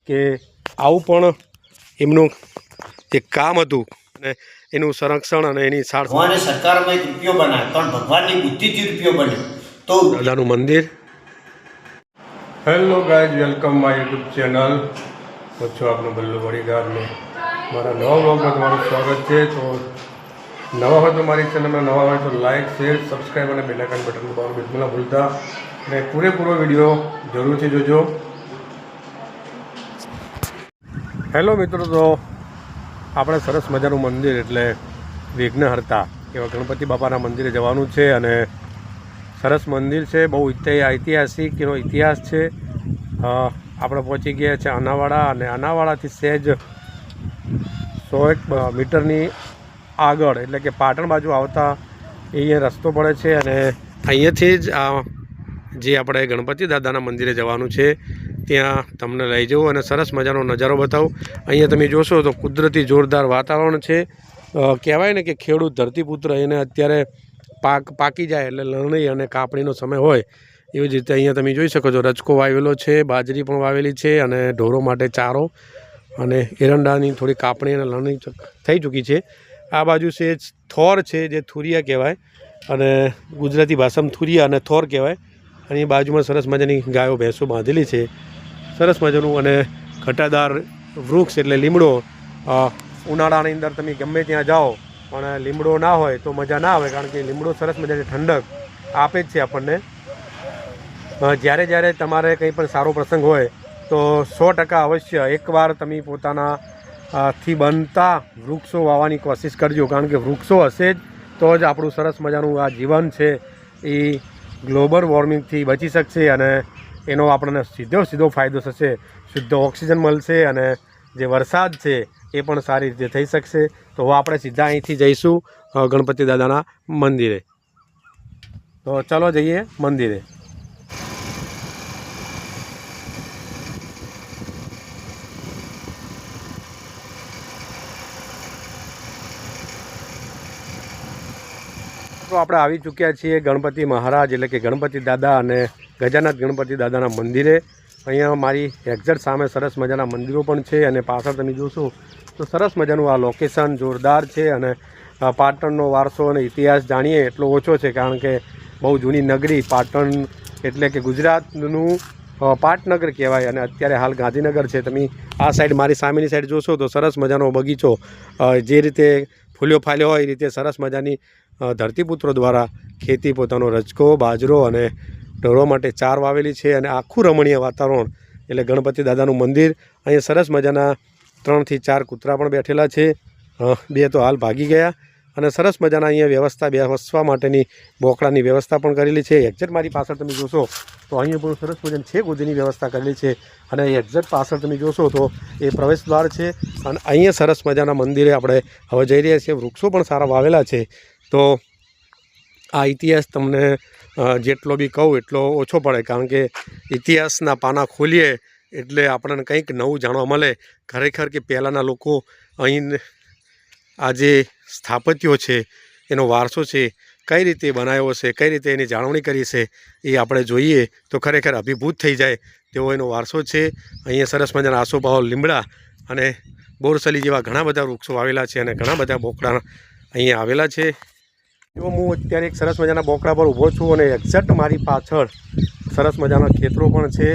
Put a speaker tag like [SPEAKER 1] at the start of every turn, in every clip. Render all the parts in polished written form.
[SPEAKER 1] કે આવું પણ એમનું એક કામ હતું અને એનું સંરક્ષણ અને એની
[SPEAKER 2] ભગવાને સરકારમાં એક રૂપિયો બનાવ્યો પણ ભગવાનની બુદ્ધિથી રૂપિયો બન્યો તો
[SPEAKER 1] દાદાનું મંદિર. Hello guys, welcome my YouTube channel. હું છું આપનો બલ્લુ વડીગાર ને મારા નવા બ્લોગમાં તમારું સ્વાગત છે. તો નવા હોય તો મારી ચેનલમાં નવા હોય તો લાઇક, શેર, સબસ્ક્રાઈબ અને બેલ આઇકન બટન દબાવવાનું બિલકુલ ના ભૂલતા અને પૂરેપૂરો વિડીયો જરૂરથી જોજો. હેલો મિત્રો, તો આપણે સરસ મજાનું મંદિર એટલે વિઘ્નહર્તા એવા ગણપતિ બાપાના મંદિરે જવાનું છે અને સરસ મંદિર છે, બહુ ઐતિહાસિક એનો ઇતિહાસ છે. આપણે પહોંચી ગયા છે અનાવાડા અને અનાવાડાથી સહેજ 100 મીટરની આગળ એટલે કે પાટણ બાજુ આવતા અહીંયા રસ્તો પડે છે અને અહીંયાથી જ જે આપણે ગણપતિ દાદાના મંદિરે જવાનું છે ત્યાં તમને લઈ જવું અને સરસ મજાનો નજારો બતાવું. અહીંયા તમે જોશો તો કુદરતી જોરદાર વાતાવરણ છે. કહેવાય ને કે ખેડૂત ધરતીપુત્ર એને અત્યારે પાકી જાય એટલે લણણી અને કાપણીનો સમય હોય એવી જ રીતે અહીંયા તમે જોઈ શકો છો રચકો વાવેલો છે, બાજરી પણ વાવેલી છે અને ઢોરો માટે ચારો અને એરંડાની થોડી કાપણી અને લણણી થઈ ચૂકી છે. આ બાજુ છે થોર છે, જે થુરિયા કહેવાય અને ગુજરાતી ભાષામાં થુરિયા અને થોર કહેવાય. અને એ બાજુમાં સરસ મજાની ગાયો ભેંસો બાંધેલી છે, સરસ મજાનું. અને ઘટાદાર વૃક્ષ એટલે લીમડો. ઉનાળાની અંદર તમે ગમે ત્યાં જાઓ પણ લીમડો ના હોય તો મજા ના આવે, કારણ કે લીમડો સરસ મજાની ઠંડક આપે જ છે આપણને. જ્યારે જ્યારે તમારે કંઈ પણ સારો પ્રસંગ હોય તો 100% અવશ્ય એકવાર તમે પોતાના થી બનતા વૃક્ષો વાવવાની કોશિશ કરજો, કારણ કે વૃક્ષો હશે જ તો જ આપણું સરસ મજાનું આ જીવન છે એ ગ્લોબલ વોર્મિંગથી બચી શકશે અને એનો આપણને સીધો ફાયદો થશે. શુદ્ધ ઓક્સિજન મળશે અને જે વરસાદ છે એ પણ સારી રીતે થઈ શકશે. તો આપણે સીધા અહીંથી જઈશું ગણપતિ દાદાના મંદિરે. તો ચાલો જઈએ મંદિરે. તો આપણે આવી ચૂક્યા છીએ ગણપતિ મહારાજ એટલે કે ગણપતિ દાદા અને ગજાનંદ ગણપતિ દાદાના મંદિરે. અહીંયા મારી એક્ઝેક્ટ સામે સરસ મજાના મંદિરો પણ છે અને પાછળ તમે જોશો તો સરસ મજાનું આ લોકેશન જોરદાર છે. અને પાટણનો વારસો અને ઇતિહાસ જાણીએ એટલો ઓછો છે, કારણ કે બહુ જૂની નગરી પાટણ એટલે કે ગુજરાતનું પાટનગર કહેવાય અને અત્યારે હાલ ગાંધીનગર છે. તમે આ સાઈડ મારી સામેની સાઈડ જોશો તો સરસ મજાનો બગીચો, જે રીતે ફૂલ્યો ફાલ્યો હોય એ રીતે સરસ મજાની ધરતીપુત્રો દ્વારા ખેતી, પોતાનો રચકો, બાજરો અને ઢોરો માટે ચાર વાવેલી છે અને આખું રમણીય વાતાવરણ એટલે ગણપતિ દાદાનું મંદિર. અહીંયા સરસ મજાના 3 થી 4 કૂતરા પણ બેઠેલા છે, 2 તો હાલ ભાગી ગયા. અને સરસ મજાના અહીંયા વ્યવસ્થા બેસવા માટેની બોકડાની વ્યવસ્થા પણ કરેલી છે. એક્ઝેક્ટ મારી પાછળ તમે જોશો તો અહીંયા પણ સરસ મજાની છેક સુધીની વ્યવસ્થા કરેલી છે અને એક્ઝેક્ટ પાછળ તમે જોશો તો એ પ્રવેશ દ્વાર છે. અને અહીંયા સરસ મજાના મંદિરે આપણે હવે જઈ રહ્યા છીએ. વૃક્ષો પણ સારા વાવેલા છે. તો આ ઇતિહાસ તમને જેટલો બી કહું એટલો ઓછો પડે, કારણ કે ઇતિહાસના પાના ખોલીએ એટલે આપણને કંઈક નવું જાણવા મળે ખરેખર કે પહેલાંના લોકો અહીં આ જે સ્થાપત્યો છે એનો વારસો છે કઈ રીતે બનાવ્યો છે, કઈ રીતે એની જાળવણી કરી છે એ આપણે જોઈએ તો ખરેખર અભિભૂત થઈ જાય તેવો એનો વારસો છે. અહીંયા સરસ મજાના આસોપાલવ, લીમડા અને બોરસલી જેવા ઘણા બધા વૃક્ષો આવેલા છે અને ઘણા બધા બોકડા અહીંયા આવેલા છે. જો હું અત્યારે એક સરસ મજાના બોકડા પર ઊભો છું અને એક્ઝેક્ટ મારી પાછળ સરસ મજાના ખેતરો પણ છે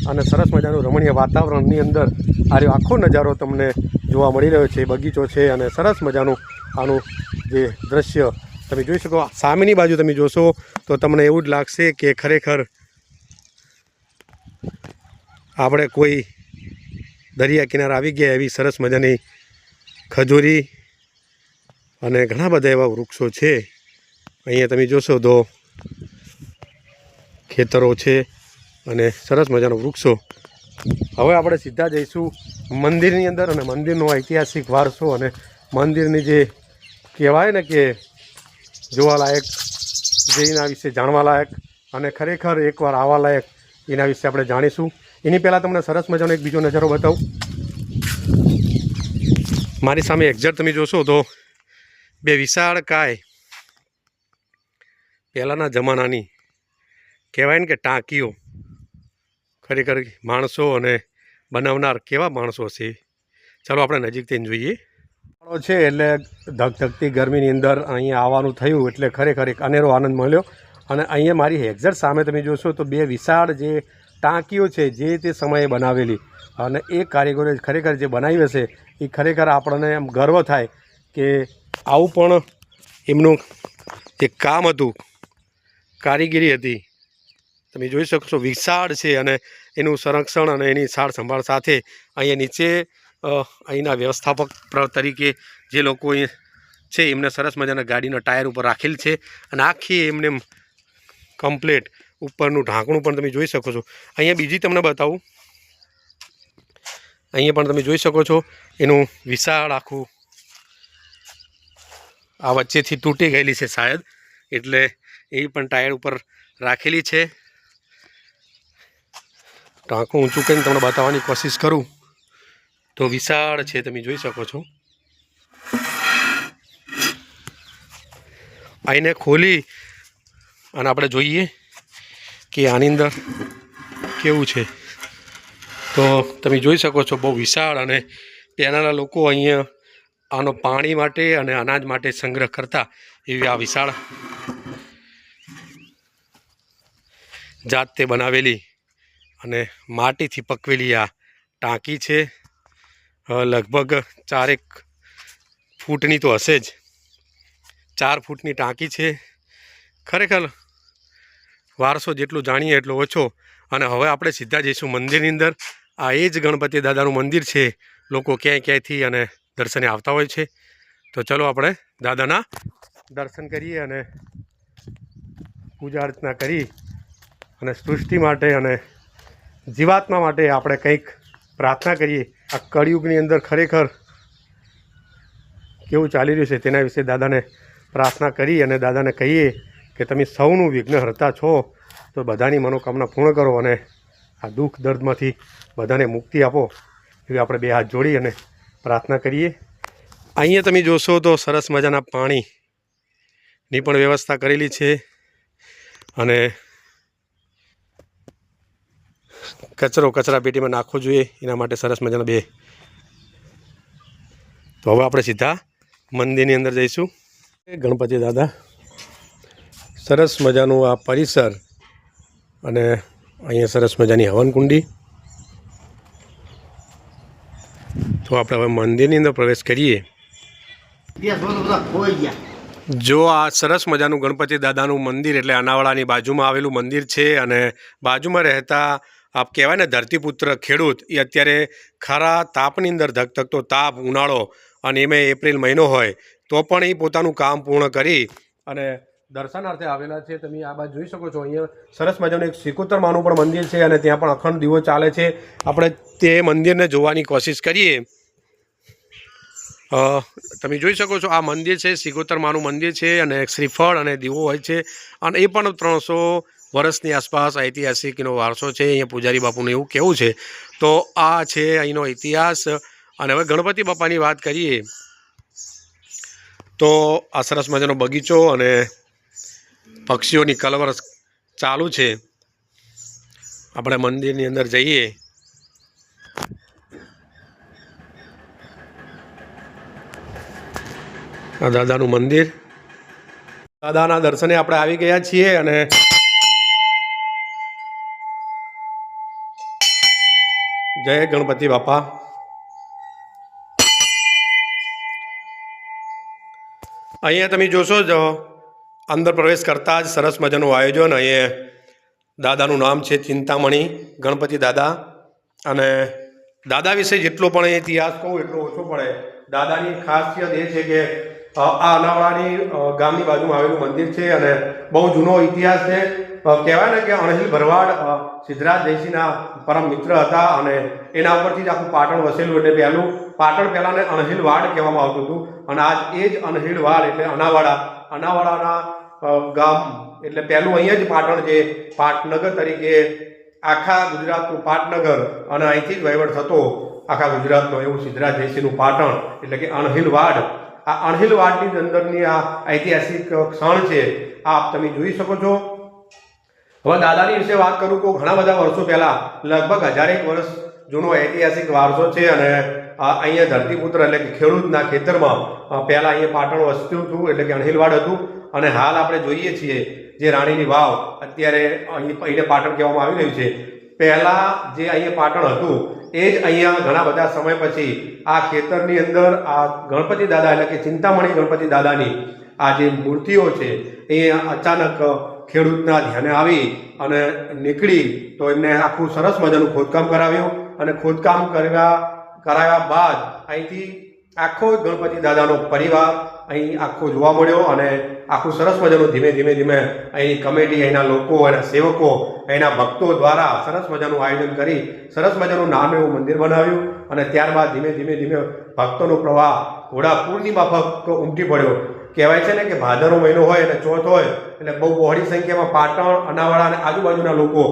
[SPEAKER 1] અને સરસ મજાનું રમણીય વાતાવરણની અંદર આખો નજારો તમને જોવા મળી રહ્યો છે. બગીચો છે અને સરસ મજાનું આનું જે દ્રશ્ય તમે જોઈ શકો. સામેની બાજુ તમે જોશો તો તમને એવું જ લાગશે કે ખરેખર આપણે કોઈ દરિયા કિનારે આવી ગયા એવી સરસ મજાની ખજૂરી અને ઘણા બધા એવા વૃક્ષો છે. અહીંયા તમે જોશો તો ખેતરો છે અને સરસ મજાના વૃક્ષો. હવે આપણે સીધા જઈશું મંદિરની અંદર અને મંદિરનો ઐતિહાસિક વારસો અને મંદિરની જે કહેવાય ને કે જોવાલાયક, જે એના વિશે જાણવાલાયક અને ખરેખર એકવાર આવવાલાયક એના વિશે આપણે જાણીશું. એની પહેલાં તમને સરસ મજાનો એક બીજો નજારો બતાવું. મારી સામે એક્ઝેક્ટ તમે જોશો તો 2 વિશાળ કાય પહેલાંના જમાનાની કહેવાય ને કે ટાંકીઓ, ખરેખર માણસો અને બનાવનાર કેવા માણસો હશે, ચાલો આપણે નજીકથી જોઈએ. છે એટલે ધગધગતી ગરમીની અંદર અહીંયા આવવાનું થયું એટલે ખરેખર એક અનેરો આનંદ મળ્યો. અને અહીંયા મારી એક્ઝેક્ટ સામે તમે જોશો તો બે વિશાળ જે ટાંકીઓ છે જે તે સમયે બનાવેલી, અને એ કારીગરોએ ખરેખર જે બનાવી હશે એ ખરેખર આપણને એમ ગર્વ થાય કે આવું પણ એમનું એક કામ હતું, કારીગરી હતી. તમે જોઈ શકો છો વિશાળ છે અને એનું સંરક્ષણ અને એની સાર સંભાળ સાથે અહીંયા નીચે અહીંના વ્યવસ્થાપક તરીકે જે લોકો છે એમને સરસ મજાના ગાડીના ટાયર ઉપર રાખેલ છે. અને આખી એમને કમ્પ્લેટ ઉપરનું ઢાંકણું પણ તમે જોઈ શકો છો. અહીંયા બીજી તમને બતાવું, અહીંયા પણ તમે જોઈ શકો છો એનું વિશાળ આખું આ વચ્ચેથી તૂટી ગયેલી છે શાયદ, એટલે એ પણ ટાયર ઉપર રાખેલી છે. ટાંકું ઊંચું કરીને તમને બતાવવાની કોશિશ કરું તો વિશાળ છે, તમે જોઈ શકો છો. આઈને ખોલી અને આપણે જોઈએ કે આની અંદર કેવું છે. તો તમે જોઈ શકો છો બહુ વિશાળ, અને ત્યાંના લોકો અહીંયા આનો પાણી માટે અને અનાજ માટે સંગ્રહ કરતા એવી આ વિશાળ જાતે બનાવેલી અને માટીથી પકવેલી આ ટાંકી છે. લગભગ 4 ફૂટની તો હશે જ, 4 ફૂટની ટાંકી છે. ખરેખર વારસો જેટલું જાણીએ એટલો ઓછો. અને હવે આપણે સીધા જઈશું મંદિરની અંદર. આ એ જ ગણપતિ દાદાનું મંદિર છે. લોકો ક્યાંય ક્યાંયથી અને દર્શને આવતા હોય છે. તો ચલો આપણે દાદાના દર્શન કરીએ અને પૂજા અર્ચના કરી અને સૃષ્ટિ માટે અને જીવાત્મા માટે આપણે કંઈક પ્રાર્થના કરીએ. આ કળિયુગની અંદર ખરેખર કેવું ચાલી રહ્યું છે તેના વિશે દાદાને પ્રાર્થના કરી અને દાદાને કહીએ કે તમે સૌનું વિઘ્ન હરતા છો, તો બધાની મનોકામના પૂર્ણ કરો અને આ દુઃખ દર્દમાંથી બધાને મુક્તિ આપો, એવી આપણે બે હાથ જોડી અને પ્રાર્થના કરીએ. અહીંયા તમે જોશો તો સરસ મજાના પાણીની પણ વ્યવસ્થા કરેલી છે, અને કચરો કચરા પેટીમાં નાખવો જોઈએ એના માટે સરસ મજાના બે. તો હવે આપણે સીધા મંદિરની અંદર જઈશું. ગણપતિ દાદા સરસ મજાનું આ પરિસર, અને અહીંયા સરસ મજાની હવનકુંડી. તો આપણે હવે મંદિરની અંદર પ્રવેશ કરીએ. જો આ સરસ મજાનું ગણપતિ દાદાનું મંદિર એટલે અનાવાડાની બાજુમાં આવેલું મંદિર છે, અને બાજુમાં રહેતા આપ કહેવાય ને ધરતીપુત્ર ખેડૂત, એ અત્યારે ખરા તાપની અંદર ધગધગતો તાપ, ઉનાળો અને એમાં એપ્રિલ મહિનો હોય તો પણ એ પોતાનું કામ પૂર્ણ કરી અને દર્શનાર્થે આવેલા છે. તમે આ બાજુ જોઈ શકો છો અહીંયા સરસ મજાનું એક સિકોતર માનું પણ મંદિર છે, અને ત્યાં પણ અખંડ દીવો ચાલે છે. આપણે તે મંદિરને જોવાની કોશિશ કરીએ. તમે જોઈ શકો છો આ મંદિર છે, સિકોતર માનું મંદિર છે, અને શ્રીફળ અને દીવો હોય છે, અને એ પણ 300 વર્ષની આસપાસ ઐતિહાસિકનો વારસો છે. અહીંયા પૂજારી બાપુનું એવું કહેવું છે. તો આ છે અહીંનો ઇતિહાસ. અને હવે ગણપતિ બાપાની વાત કરીએ તો આ સરસ મજાનો બગીચો અને પક્ષીઓની કલવર ચાલુ છે. આપણે મંદિરની અંદર જઈએ. આ દાદાનું મંદિર, દાદાના દર્શને આપણે આવી ગયા છીએ. અને જય ગણપતિ બાપા. અહીંયા તમે જોશો જ અંદર પ્રવેશ કરતાં જ સરસ મજાનું આયોજન. અહીંયા દાદાનું નામ છે ચિંતામણી ગણપતિ દાદા. અને દાદા વિશે જેટલો પણ ઇતિહાસ કહું એટલો ઓછો પડે. દાદાની ખાસિયત એ છે કે આ અનાવાડાની ગામની બાજુમાં આવેલું મંદિર છે, અને બહુ જૂનો ઇતિહાસ છે. કહેવાય ને કે અણહિલ ભરવાડ સિદ્ધરાજ જયસિંહના પરમ મિત્ર હતા, અને એના ઉપરથી જ આખું પાટણ વસેલું. એટલે પહેલું પાટણ પહેલાંને અણહિલવાડ કહેવામાં આવતું હતું, અને આજ એ જ અણહિલવાડ એટલે અનાવાડાના ગામ એટલે પહેલું અહીંયા જ પાટણ છે. પાટનગર તરીકે આખા ગુજરાતનું પાટનગર, અને અહીંથી જ વહીવટ થતો આખા ગુજરાતનો, એવું સિદ્ધરાજ જયસિંહનું પાટણ એટલે કે અણહિલવાડ. આ અણહિલવાડની અંદરની આ ઐતિહાસિક ક્ષણ છે, આપ તમે જોઈ શકો છો. હવે દાદાની વિશે વાત કરું તો ઘણા બધા વર્ષો પહેલાં, લગભગ 1000 વર્ષ જૂનો ઐતિહાસિક વારસો છે અને અહીંયા ધરતીપુત્ર એટલે કે ખેડૂતના ખેતરમાં પહેલાં અહીંયા પાટણ વસતું હતું, એટલે કે અણહિલવાડ હતું. અને હાલ આપણે જોઈએ છીએ જે રાણીની વાવ અત્યારે અહીંને પાટણ કહેવામાં આવી રહ્યું છે. પહેલાં જે અહીંયા પાટણ હતું એ જ અહીંયા ઘણા બધા સમય પછી આ ખેતરની અંદર આ ગણપતિ દાદા એટલે કે ચિંતામણી ગણપતિ દાદાની આ જે મૂર્તિઓ છે એ અચાનક ખેડૂતના ધ્યાને આવી અને નીકળી તો એમને આખું સરસ મજાનું ખોદકામ કરાવ્યું અને ખોદકામ કરાવ્યા બાદ અહીંથી આખો ગણપતિ દાદાનો પરિવાર અહીં આખો જોવા મળ્યો અને આખું સરસ મજાનું ધીમે ધીમે અહીંની કમિટી, અહીંના લોકો, એના સેવકો, અહીંના ભક્તો દ્વારા સરસ મજાનું આયોજન કરી સરસ મજાનું નામ એવું મંદિર બનાવ્યું. અને ત્યારબાદ ધીમે ભક્તોનો પ્રવાહ ઘોડાપુરની માફક ઉમટી પડ્યો. કહેવાય છે ને કે ભાદરનો મહિનો હોય અને ચોથ હોય એટલે બહુ બહોળી સંખ્યામાં પાટણ, અનાવાડા અને આજુબાજુના લોકો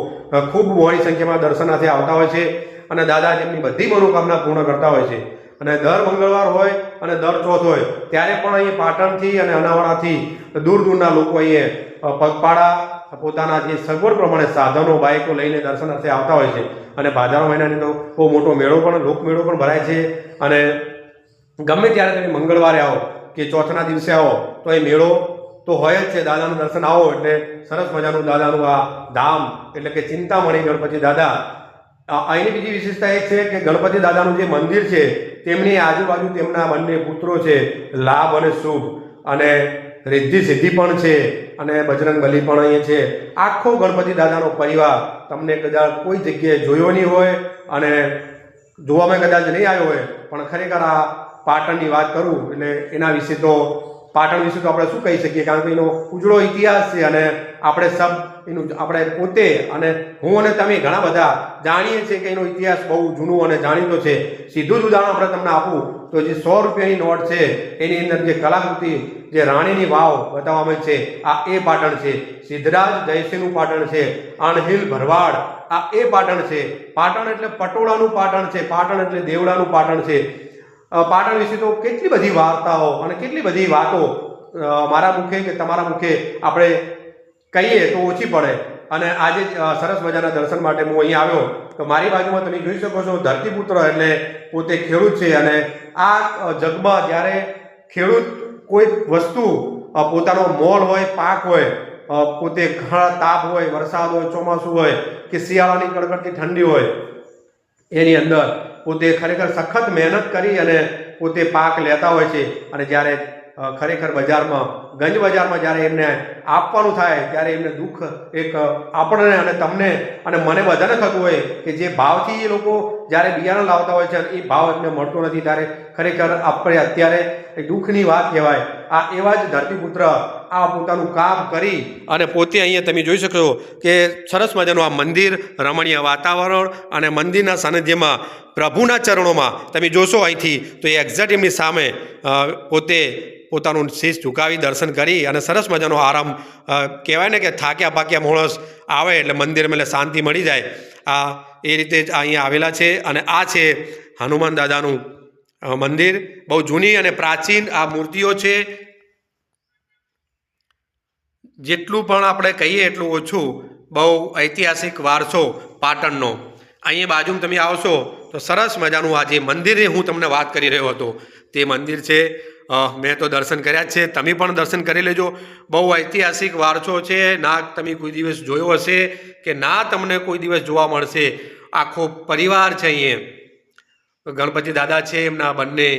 [SPEAKER 1] ખૂબ બહોળી સંખ્યામાં દર્શનાર્થે આવતા હોય છે અને દાદા તેમની બધી મનોકામના પૂર્ણ કરતા હોય છે. અને દર મંગળવાર હોય અને દર ચોથ હોય ત્યારે પણ અહીંયા પાટણથી અને અનાવાડાથી દૂરના લોકો અહીંયા પગપાળા પોતાના જે સગવડ પ્રમાણે સાધનો, બાઇકો લઈને દર્શનાર્થે આવતા હોય છે. અને ભાદરવા મહિનાની તો બહુ મોટો મેળો પણ, લોકમેળો પણ ભરાય છે. અને ગમે ત્યારે તમે મંગળવારે આવો કે ચોથના દિવસે આવો તો એ મેળો તો હોય જ છે. દાદાનું દર્શન આવો એટલે સરસ મજાનું દાદાનું આ ધામ એટલે કે ચિંતામણી ગણપતિ દાદા. અહીંની બીજી વિશેષતા એ છે કે ગણપતિ દાદાનું જે મંદિર છે તેમની આજુબાજુ તેમના બંને પુત્રો છે, લાભ અને શુભ, અને રિદ્ધિ સિદ્ધિ પણ છે અને બજરંગ બલી પણ અહીંયા છે. આખો ગણપતિ દાદાનો પરિવાર તમને કદાચ કોઈ જગ્યાએ જોયો નહીં હોય અને જોવામાં કદાચ નહીં આવ્યો હોય, પણ ખરેખર આ પાટણની વાત કરું એટલે એના વિશે તો પાટણ વિશે તો આપણે શું કહી શકીએ, કારણ કે એનો ઉજળો ઇતિહાસ છે અને આપણે પોતે અને હું અને તમે ઘણા બધા જાણીએ છીએ કે એનો ઇતિહાસ બહુ જૂનો અને જાણીતો છે. સીધું જ ઉદાહરણ આપણે તમને આપું તો જે 100 રૂપિયાની નોટ છે એની અંદર જે કલાકૃતિ જે રાણીની વાવ બતાવવામાં છે આ એ પાટણ છે. સિદ્ધરાજ જયસિંહનું પાટણ છે. અણહિલ ભરવાડ આ એ પાટણ છે. પાટણ એટલે પટોળાનું પાટણ છે. પાટણ એટલે દેવડાનું પાટણ છે. પાટણ વિશે તો કેટલી બધી વાર્તાઓ અને કેટલી બધી વાતો મારા મુખે કે તમારા મુખે આપણે કહીએ તો ઓછી પડે. અને આજે સરસ મજાના દર્શન માટે હું અહીં આવ્યો તો મારી બાજુમાં તમે જોઈ શકો છો ધરતીપુત્ર એટલે પોતે ખેડૂત છે. અને આ જગમાં જ્યારે ખેડૂત કોઈ વસ્તુ પોતાનો મોલ હોય, પાક હોય, પોતે ઘણા તાપ હોય, વરસાદ હોય, ચોમાસું હોય કે શિયાળાની કડકડતી ઠંડી હોય, એની અંદર પોતે ખરેખર સખત મહેનત કરી અને પોતે પાક લેતા હોય છે. અને જ્યારે ખરેખર બજારમાં, ગંજ બજારમાં જ્યારે એમને આપવાનું થાય ત્યારે એમને દુઃખ એક આપણને અને તમને અને મને બધાને થતું હોય કે જે ભાવથી એ લોકો જ્યારે બિયારણ લાવતા હોય છે અને એ ભાવ એમને મળતો નથી, ત્યારે ખરેખર આપણે અત્યારે એક દુઃખની વાત કહેવાય. આ એવા જ ધરતીપુત્ર આ પોતાનું કામ કરી અને પોતે અહીંયા તમે જોઈ શકો કે સરસ મજાનું આ મંદિર, રમણીય વાતાવરણ અને મંદિરના સાનિધ્યમાં પ્રભુના ચરણોમાં તમે જોશો અહીંથી તો એ એક્ઝેક્ટ એમની સામે પોતે પોતાનું શીશ ઝુકાવી દર્શન કરી અને સરસ મજાનો આરામ, કહેવાય ને કે થાક્યા પાક્યા માણસ આવે એટલે મંદિરમાં એટલે શાંતિ મળી જાય. આ એ રીતે જ અહીંયા આવેલા છે. અને આ છે હનુમાન દાદાનું મંદિર. બહુ જૂની અને પ્રાચીન આ મૂર્તિઓ છે. જેટલું પણ આપણે કહીએ એટલું ઓછું. બહુ ઐતિહાસિક વારસો પાટણનો. અહીંયા બાજુમાં તમે આવશો તો સરસ મજાનું આ જે મંદિરની હું તમને વાત કરી રહ્યો હતો તે મંદિર છે. મેં તો દર્શન કર્યા જ છે, તમે પણ દર્શન કરી લેજો. બહુ ઐતિહાસિક વારસો છે. ના તમે કોઈ દિવસ જોયો હશે કે ના તમને કોઈ દિવસ જોવા મળશે. આખો પરિવાર છે અહીંયા. ગણપતિ દાદા છે, એમના બંને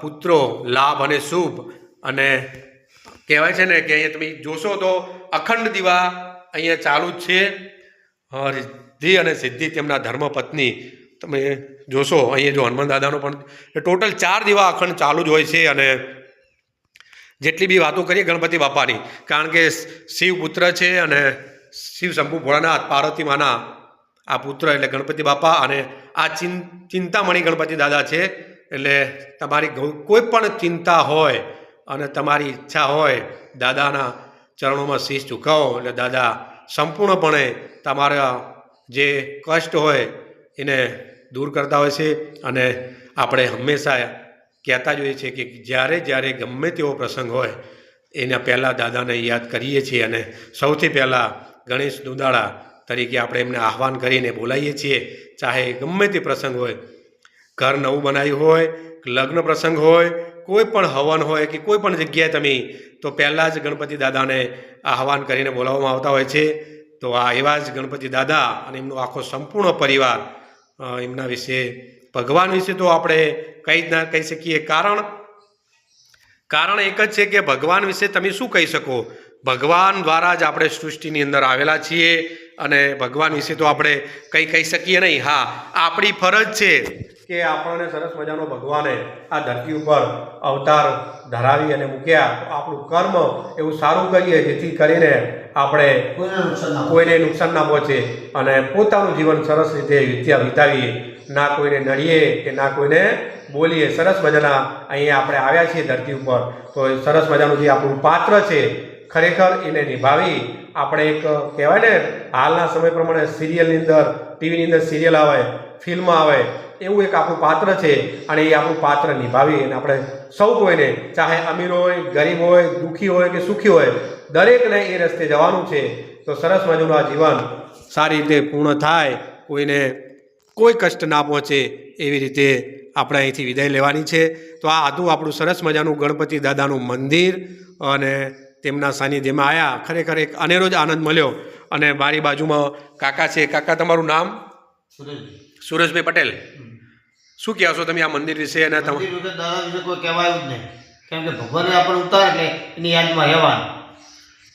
[SPEAKER 1] પુત્રો લાભ અને શુભ. અને કહેવાય છે ને કે અહીંયા તમે જોશો તો અખંડ દીવા અહીંયા ચાલુ જ છે. રિદ્ધિ અને સિદ્ધિ તેમના ધર્મપત્ની તમે જોશો. અહીંયા જો હનુમાન દાદાનો પણ ટોટલ 4 દીવા અખંડ ચાલુ જ હોય છે. અને જેટલી બી વાતો કરીએ ગણપતિ બાપાની, કારણ કે શિવ પુત્ર છે અને શિવ શંભુ ભોળાનાથ પાર્વતી માના આ પુત્ર એટલે ગણપતિ બાપા. અને આ ચિંતામણી ગણપતિ દાદા છે. એટલે તમારી કોઈ પણ ચિંતા હોય અને તમારી ઈચ્છા હોય દાદાના ચરણોમાં શીશ ઝુકાવો એટલે દાદા સંપૂર્ણપણે તમારા જે કષ્ટ હોય એને દૂર કરતા હોય છે. અને આપણે હંમેશા કહેતા જોઈએ છીએ કે જ્યારે ગમે તેવો પ્રસંગ હોય એના પહેલાં દાદાને યાદ કરીએ છીએ. અને સૌથી પહેલાં ગણેશ દુદાળા તરીકે આપણે એમને આહવાન કરીને બોલાવીએ છીએ. ચાહે ગમે તે પ્રસંગ હોય, ઘર નવું બનાવ્યું હોય, લગ્ન પ્રસંગ હોય, કોઈ પણ હવન હોય કે કોઈ પણ જગ્યાએ તમે તો પહેલાં જ ગણપતિ દાદાને આહવાન કરીને બોલાવવામાં આવતા હોય છે. તો આ એવા જ ગણપતિ દાદા અને એમનો આખો સંપૂર્ણ પરિવાર, એમના વિશે, ભગવાન વિશે તો આપણે કંઈ જ ના કહી શકીએ. કારણ એક જ છે કે ભગવાન વિશે તમે શું કહી શકો? ભગવાન દ્વારા જ આપણે સૃષ્ટિની અંદર આવેલા છીએ અને ભગવાન વિશે તો આપણે કંઈ કહી શકીએ નહીં. હા, આપણી ફરજ છે કે આપણને સરસ મજાનો ભગવાને આ ધરતી ઉપર અવતાર ધરાવી અને મૂક્યા, તો આપણું કર્મ એવું સારું કરીએ જેથી કરીને આપણે કોઈને નુકસાન ના પહોંચે અને પોતાનું જીવન સરસ રીતે વિતાવીએ, ના કોઈને નડીએ કે ના કોઈને બોલીએ. સરસ મજાના અહીંયા આપણે આવ્યા છીએ ધરતી ઉપર, તો સરસ મજાનું જે આપણું પાત્ર છે ખરેખર એને નિભાવી આપણે એક કહેવાય ને, હાલના સમય પ્રમાણે સિરિયલની અંદર, ટીવીની અંદર સિરિયલ આવે, ફિલ્મ આવે, એવું એક આપણું પાત્ર છે અને એ આપણું પાત્ર નિભાવી અને આપણે સૌ કોઈને, ચાહે અમીર હોય, ગરીબ હોય, દુઃખી હોય કે સુખી હોય, દરેકને એ રસ્તે જવાનું છે. તો સરસ મજાનું આ જીવન સારી રીતે પૂર્ણ થાય, કોઈને કોઈ કષ્ટ ના પહોંચે એવી રીતે આપણે અહીંથી વિદાય લેવાની છે. તો આ હતું આપણું સરસ મજાનું ગણપતિ દાદાનું મંદિર અને તેમના સાનિધ્યમાં આવ્યા. ખરેખર એક અનેરો જ આનંદ મળ્યો. અને મારી બાજુમાં કાકા છે. કાકા, તમારું નામ? સુરેશભાઈ પટેલ. શું કહો છો તમે આ મંદિર વિશે? અને
[SPEAKER 2] દાદા વિશે કોઈ કહેવાયું જ નહીં, કેમ કે ભગવાને આપણને ઉતાર એટલે એની યાદમાં રહેવાનું.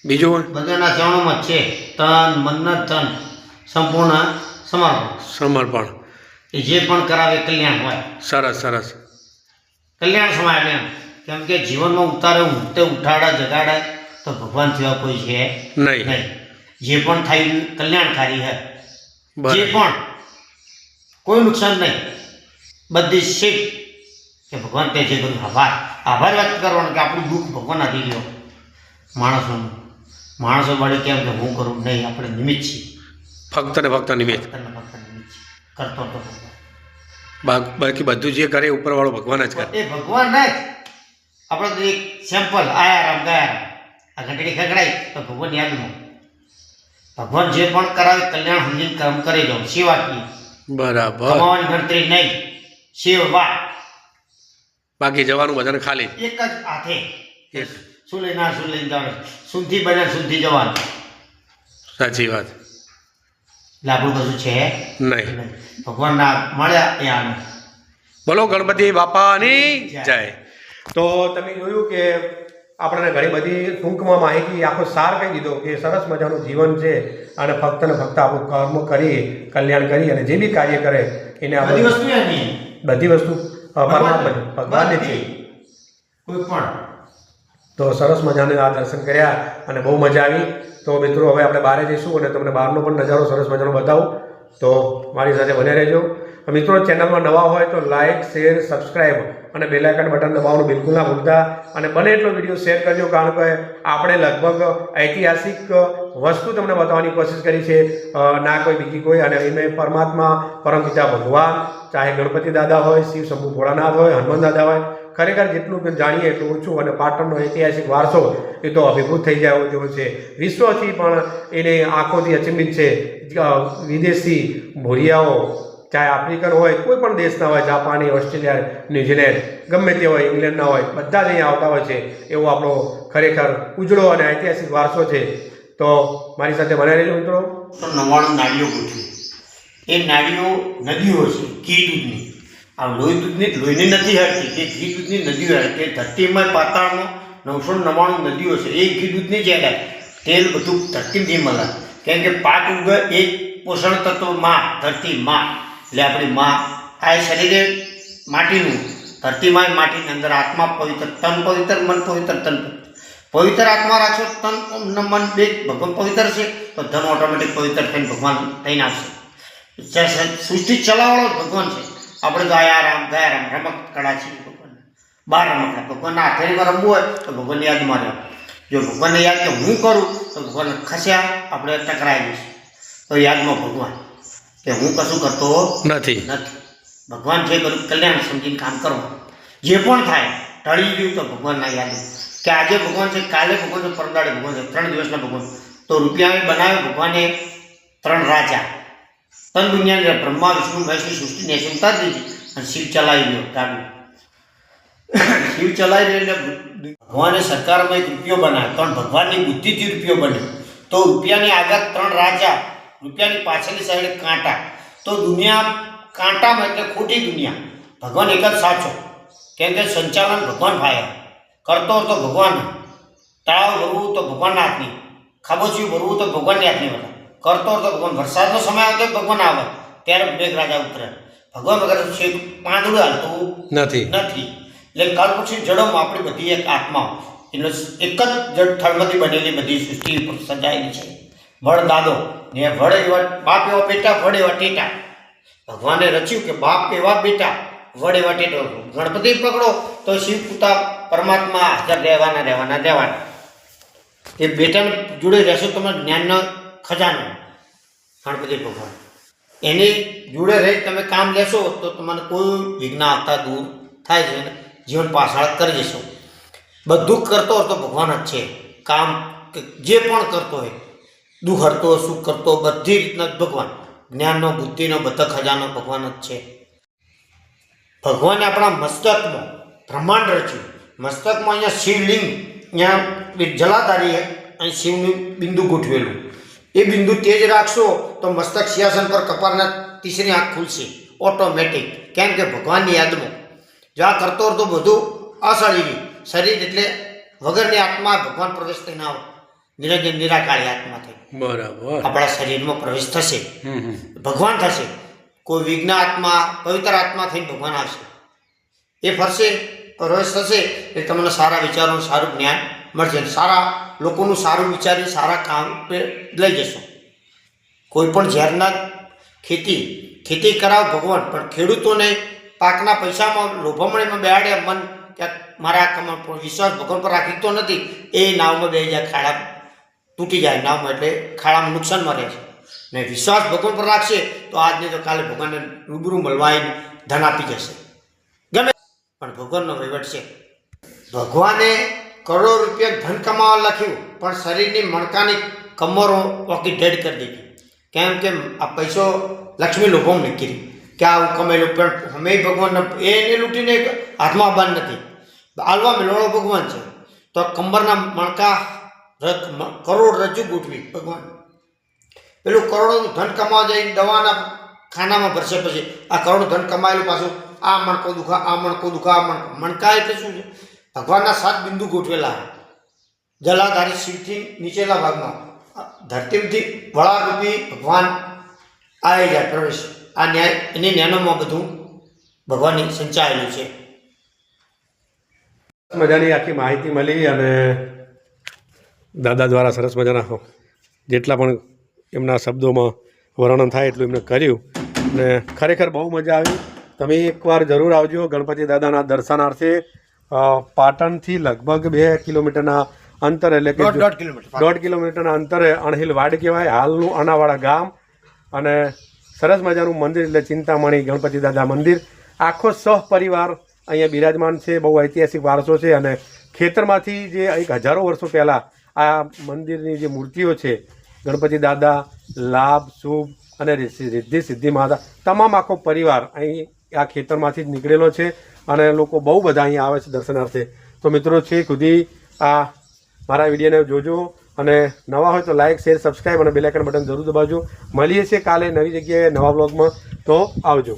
[SPEAKER 1] બીજું
[SPEAKER 2] બધાના ચરણોમાં છે તન, મન, ધન, સંપૂર્ણ
[SPEAKER 1] સમર્પણ.
[SPEAKER 2] એ જે પણ કરાવે કલ્યાણ હોય.
[SPEAKER 1] સરસ સરસ.
[SPEAKER 2] કલ્યાણ સમાય એમ, કેમ કે જીવનમાં ઉતારે, ઊંઘતે ઉઠાડે, જગાડે તો ભગવાન સિવાય કોઈ છે નહીં. જે પણ થાય કલ્યાણકારી હે, જે પણ કોઈ નુકસાન નહીં, બધી શીખ કે ભગવાન તે જે બધું આભાર વ્યક્ત કરવાનો કે આપણું દુઃખ ભગવાન આપી ગયો. માણસો વડે કેમ કે હું કરું નહીં, આપણે નિમિત્ત છીએ,
[SPEAKER 1] ફક્ત ને ફક્ત નિમિત્ત
[SPEAKER 2] કરતો તો
[SPEAKER 1] બાકી બધું જે કરે ઉપરવાળો ભગવાન જ કરે.
[SPEAKER 2] એ ભગવાન નહીં, આપણે તો એક સેમ્પલ આયા રામ ગયા રામ, આ ઘંટડી ખગડાય તો ભગવાન યાદમાં. ભગવાન જે પણ કરાવે કલ્યાણ સમજીને કામ કરી જાઓ. સેવા કી
[SPEAKER 1] બરાબર,
[SPEAKER 2] કમાવાની ગણતરી નહીં, સેવા.
[SPEAKER 1] બાકી જવાનું બધાને ખાલી
[SPEAKER 2] એક જ હાથે, શું લઈને ના શું લઈને જવાનું, સુનથી બને સુનથી જવાનું.
[SPEAKER 1] સાચી વાત.
[SPEAKER 2] એટલે આપણું કશું છે
[SPEAKER 1] નહીં.
[SPEAKER 2] ભગવાનના મળ્યા એ આનંદ.
[SPEAKER 1] બોલો ગણપતિ બાપાની જય. તો તમે જોયું કે આપણને ઘણી બધી ટૂંકમાં માહિતી, આખો સાર કહી દીધો કે સરસ મજાનું જીવન છે અને ફક્ત ને ફક્ત આપણું કર્મ કરી, કલ્યાણ કરી અને જે બી કાર્ય કરે એને
[SPEAKER 2] બધી વસ્તુ
[SPEAKER 1] પરમાત્મા ભગવાનની છે
[SPEAKER 2] કોઈ પણ.
[SPEAKER 1] તો સરસ મજાના આ દર્શન કર્યા અને બહુ મજા આવી. તો મિત્રો હવે આપણે બહાર જઈશું અને તમને બહારનો પણ નજારો સરસ મજાનો બતાવું. તો મારી સાથે બને રહેજો. મિત્રો, ચેનલમાં નવા હોય તો લાઇક, શેર, સબસ્ક્રાઈબ અને બેલ આઇકન બટન દબાવવાનું બિલકુલ ના ભૂલતા. અને બને એટલો વિડીયો શેર કરજો, કારણ કે આપણે લગભગ ઐતિહાસિક વસ્તુ તમને બતાવવાની કોશિશ કરી છે, ના કોઈ બીજી કોઈ. અને એમાં પરમાત્મા, પરમપિતા ભગવાન, ચાહે ગણપતિ દાદા હોય, શિવ શંભુ ભોળાનાથ હોય, હનુમાન દાદા હોય, ખરેખર જેટલું જાણીએ એટલું ઓછું. અને પાટણનો ઐતિહાસિક વારસો એ તો અભિભૂત થઈ જાય જેવો છે. વિશ્વથી પણ એને આંખોથી અચંબિત છે. વિદેશી ભોરિયાઓ, ચાહે આફ્રિકન હોય, કોઈ પણ દેશના હોય, જાપાની, ઓસ્ટ્રેલિયા, ન્યૂઝીલેન્ડ, ગમે તે હોય, ઇંગ્લેન્ડના હોય, બધા જ અહીંયા આવતા હોય છે. એવો આપણો ખરેખર ઉજળો અને ઐતિહાસિક વારસો છે. તો મારી સાથે બનાવી રહેજો મિત્રો.
[SPEAKER 2] 99 નાળીઓ ગોઠવી. એ નાળીઓ નદીઓ છે ઘી દૂધની. આ લોહીની નથી હરતી, એ ઘી દૂધની નદીઓ હરતી. એ ધરતીમાં પાતાળમાં 999 નદીઓ છે. એ ઘી દૂધની જ હેડે. તેલ બધું ધરતીથી મળે, કેમ કે પાક ઉગે એ પોષણ તત્વ માં, ધરતી માં. એટલે આપણી માં આ શરીરે માટીનું, ધરતીમાં માટીની અંદર આત્મા પવિત્ર, તન પવિત્ર, મન પવિત્ર. તન પવિત્ર આત્મા રાખશો, તન મન બે ભગવાન પવિત્ર છે તો ધન ઓટોમેટિક પવિત્ર થઈને ભગવાન થઈને આવશે. સૃષ્ટિ ચલાવવાનો ભગવાન છે. આપણે તો આયા રામ ગયા રામ રમત કળા છે ભગવાન. 12 રમકડા ભગવાનના હાથેમાં રમવું હોય તો ભગવાનની યાદમાં રહો. જો ભગવાનને યાદ કે હું કરું તો ભગવાન ખસ્યા આપણે ટકરાઈ જઈશું. તો યાદમાં ભગવાન કે હું કશું કરતો
[SPEAKER 1] નથી.
[SPEAKER 2] ભગવાન જે કર્યું કલ્યાણ સમજીને કામ કરો. જે પણ થાય ટળી ગયું તો ભગવાનના યાદ કે આજે ભગવાન છે, કાલે ભગવાન છે, પરદાડે ભગવાન છે, 3 દિવસના ભગવાન. તો રૂપિયા બનાવ્યો ભગવાને 3 ત્રણ રાજા ત્રણ દુનિયાની બ્રહ્મા વિષ્ણુ મહેશની સૃષ્ટિને એસે ઉતારી દીધી અને શિવ ચલાવી ગયો ગાડું. શિવ ચલાવી એટલે ભગવાને સરકારમાં એક રૂપિયો બનાવ્યો, પણ ભગવાનની બુદ્ધિથી રૂપિયો બન્યો. તો રૂપિયાની આગળ ત્રણ રાજા, રૂપિયાની પાછળની સાઈડે કાંટા. તો દુનિયા કાંટામાં એટલે ખોટી દુનિયા, ભગવાન એક જ સાચો. કેમ કે સંચાલન ભગવાન ફાયા, કરતો તો ભગવાન, તળાવ ભરવું તો ભગવાનના હાથની, ખાબોચિયું ભરવું તો ભગવાનની હાથની, બધા કરતો તો ભગવાન. વરસાદનો સમય આવે તો ભગવાન આવે, ત્યારે મેઘરાજા ઉતરે. ભગવાન વગર છે પાંદડું હાલતું
[SPEAKER 1] નથી.
[SPEAKER 2] એટલે કાલપક્ષી જડોમાં આપણી બધી એક આત્મા, એટલે એક જ જડ થળમાંથી બનેલી બધી સૃષ્ટિ ઉપર સજાયેલી છે. વડ દાદો ને વડ એવા બાપ એવા બેટા, વડ એવા ટેટા. ભગવાને રચ્યું કે બાપ એવા બેટા, વડ એવા ટેટો. ગણપતિ પકડો તો શિવ પુતા પરમાત્મા હાજર રહેવાના. એ બેટાને જોડે રહેશો તમે જ્ઞાનનો ખજાનો ગણપતિ ભગવાન. એની જોડે રહી તમે કામ લેશો તો તમને કોઈ વિઘ્ન આવતા દૂર થાય છે, જીવન પાછળ કરી જશો. બધું કરતો હોય તો ભગવાન જ છે. કામ જે પણ કરતો હોય, દુઃખ હરતો સુખ કરતો, બધી રીતના ભગવાન. જ્ઞાનનો બુદ્ધિનો બધા ખજાનો ભગવાન જ છે. ભગવાને આપણા મસ્તકમાં બ્રહ્માંડ રચ્યું. મસ્તકમાં અહીંયા શિવલિંગ, અહીંયા જલાધારી અહીં શિવનું બિંદુ ગોઠવેલું. એ બિંદુ તેજ રાખશો તો મસ્તક સિંહાસન પર કપાળના તીસરી આંખ ખુલશે ઓટોમેટિક. કેમ કે ભગવાનની યાદમાં જો આ કરતો હોય તો બધું અશરીરી. શરીર એટલે વગરની આત્મા ભગવાન પ્રવેશ થઈને આવો, નિરંજન નિરાકારી આત્મા થઈ
[SPEAKER 1] બરાબર
[SPEAKER 2] આપણા શરીરમાં પ્રવેશ થશે, ભગવાન થશે. કોઈ વિઘ્ન આત્મા, પવિત્ર આત્મા થઈને ભગવાન આવશે. એ ફરશે, પ્રવેશ થશે એટલે તમને સારા વિચારોનું સારું જ્ઞાન મળશે. સારા લોકોનું સારું વિચારી સારા કામ લઈ જશો. કોઈ પણ ઝેરના ખેતી કરાવ ભગવાન, પણ ખેડૂતોને પાકના પૈસામાં લોભામણીમાં બેહાડે. મન ક્યાંક મારા કમાણ વિશ્વાસ ભગવાન પર રાખી તો નથી, એ નાવમાં બે જાય, ખાડા તૂટી જાય નાવમાં, એટલે ખાડામાં નુકસાનમાં રહે છે. ને વિશ્વાસ ભગવાન પર રાખશે તો આજને તો કાલે ભગવાનને રૂબરૂ મળવા ધન આપી જશે. ગમે પણ ભગવાનનો વહીવટ છે. ભગવાને કરોડો રૂપિયા ધન કમાવા લખ્યું, પણ શરીરની મણકાની કમરો ઓકી ઢેડ કરી દીધી. કેમ કે આ પૈસો લક્ષ્મી લોભમાં નીકળી કે આ હું કમેલું, પણ અમે ભગવાન એને લૂંટીને હાથમાં આવવાનું નથી. આલવા મેળવડો ભગવાન છે. તો કંબરના મણકા કરોડ રજૂ ગોઠવી ભગવાન. પેલું કરોડોનું ધન કમાવા જાય દવાના ખાનામાં ભરશે, પછી આ કરોડ ધન કમાયેલું પાછું આ મણકો દુખા, આ મણકો દુખા, આ મણકા એટલે શું છે? ભગવાનના 7 બિંદુ ગોઠવેલા. જલાધારી શિવથી નીચેલા ભાગમાં ધરતીથી વળારૂપી ભગવાન આવી જાય પ્રવેશ. આ ન્યાય એની નેનોમાં બધું ભગવાનની સંચાયેલું છે.
[SPEAKER 1] મજાની આખી માહિતી મળી અને દાદા દ્વારા સરસ મજાના જેટલા પણ એમના શબ્દોમાં વર્ણન થાય એટલું એમને કર્યું અને ખરેખર બહુ મજા આવી. તમે એકવાર જરૂર આવજો ગણપતિ દાદાના દર્શનાર્થે. પાટણથી લગભગ 2 કિલોમીટરના અંતર, એટલે કે 1.5 કિલોમીટરના અંતરે અણહિલવાડ કહેવાય, હાલનું અનાવાડા ગામ. અને સરસ મજાનું મંદિર એટલે ચિંતામણી ગણપતિ દાદા મંદિર. આખો સહપરિવાર અહીંયા બિરાજમાન છે. બહુ ઐતિહાસિક વારસો છે. અને ખેતરમાંથી જે એક હજારો વર્ષો પહેલાં આ મંદિરની જે મૂર્તિઓ છે, ગણપતિ દાદા, લાભ, શુભ અને રિદ્ધિ સિદ્ધિ માતા, તમામ આખો પરિવાર અહીં આ ખેતરમાંથી જ નીકળેલો છે. અને લોકો બહુ બધા અહીંયા આવે છે દર્શનાર્થે. તો મિત્રો છે ખુદી આ મારા વિડીયોને જોજો અને નવા હોય તો લાઇક, શેર, સબસ્ક્રાઈબ અને બેલ આઇકન બટન જરૂર દબાવજો. મળીએ છીએ કાલે નવી જગ્યાએ નવા બ્લોગમાં. તો આવજો.